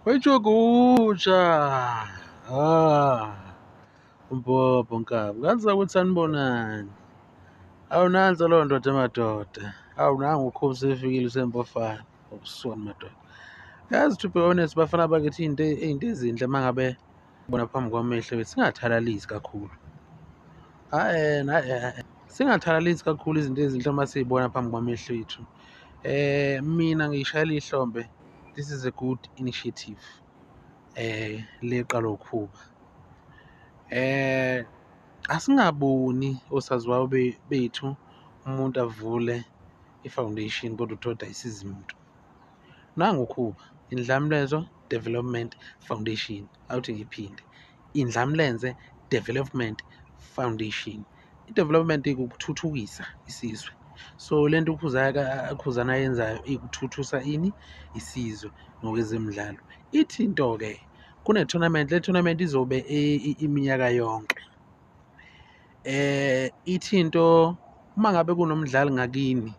Wejoguja. Umbhobho Nkabi. Ngathi ukuthi sanibonani. Awunansi leyo ndoda emadoda. Awunanga ukhubu sefikile usempofana. Ubusoni madoda. Yazi to be honest bafana bakithi into ezinhle mangabe bona phambi kwamehlo wethu singathalalisi kakhulu. Singathalalisi kakhulu izinto ezinhle uma siyibona phambi kwamehlo ethu. Mina ngiyishayela ihlombe. This is a good initiative. Leqala ukhuba. Asingaboni osaziwayo bethu umuntu avule i-foundation kodwa uthoda isiza umuntu. Nangu ukhuba Indlamlezo Development Foundation. Awuthi ngiphinde. Indlamlenze Development Foundation. I-development ikuthuthukisa isizwe. So lento ukhuzana yenzayo ikuthuthukisa isizwe ngokwezemidlalo. Ithi into ke kune-tournament, le tournament izobe iminyaka yonke. Ithi into uma ngabe kunomdlali ngakini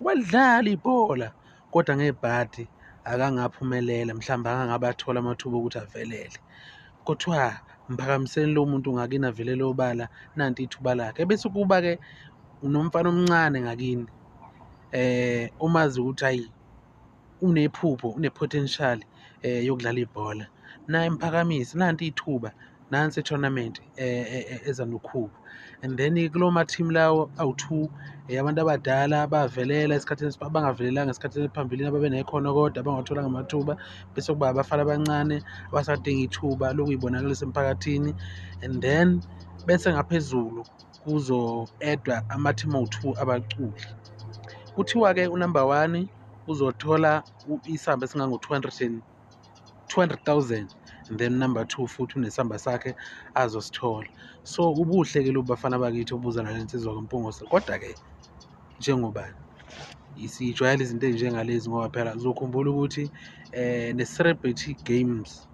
wadlala ibhola kodwa ngebhadi akangaphumelela, mhlawumbe akangabathola amathuba ukuthi avelele. Kuthiwa mphakamiseni lo muntu ngakini avelele obala, nanti ithuba lakhe. Bese kuba ke unomfana omncane ngakini umazi ukuthi hayi unephupho, une-potential yokudlala ibhola. Naye mphakamise, nanti ithuba, nansi i-tournament eza nokhuba. And then kulo ma-team lawo awu-2 abantu abadala bavelela esikhathini bangavelelanga esikhathini esiphambilini ababe nekhono kodwa abangatholanga amathuba. Bese kuba abafana abancane abasadinga ithuba lokuyibonakalisa emphakathini. And then bese ngaphezulu kuzo-edwa ama-team awu-2 abaculi. Kuthiwa-ke unumber 1 uzothola isamba esingango-200,000 and then number 2 futhi unesamba sakhe azosithola. So ubuhle-ke lobu bafana bakithi obuza nale nsizwa kaMpungose. Kodwa-ke njengobani sijwayele izinto ezinjengalezi ngoba phela uzokhumbula ukuthi ne-Celebrity Games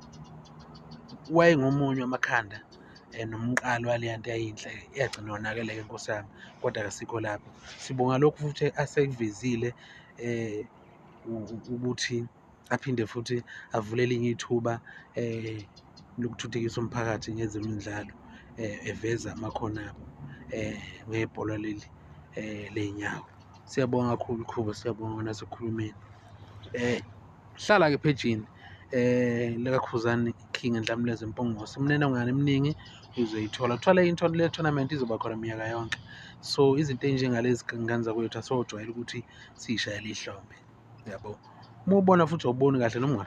wayengomunye wamakhanda nomqalo waleya nto yayinhle yagcina yonakele-ke Nkosi yami, kodwa kasikho lapho. Sibonga lokhu futhi asekuvezile ukuthi aphinde futhi avule elinye ithuba lokuthuthukisa umphakathi ngezemidlalo, eveza amakhono abo ngebhola leli ley'nyawo. Siyabonga kakhulu Khuba, siyabonga nasekukhulumeni. Hlala-ke ephejini likaKhuzani King Ndlamlezo Mpungose. Imininingwane eminingi uzoyithola. Kuthiwa le tournament izoba khona minyaka yonke. So izinto ey'njengalezi ngane zakwethu asojwayele ukuthi siy'shayele ihlombe. Yabo. Uma ubona futhi awuboni kahle noma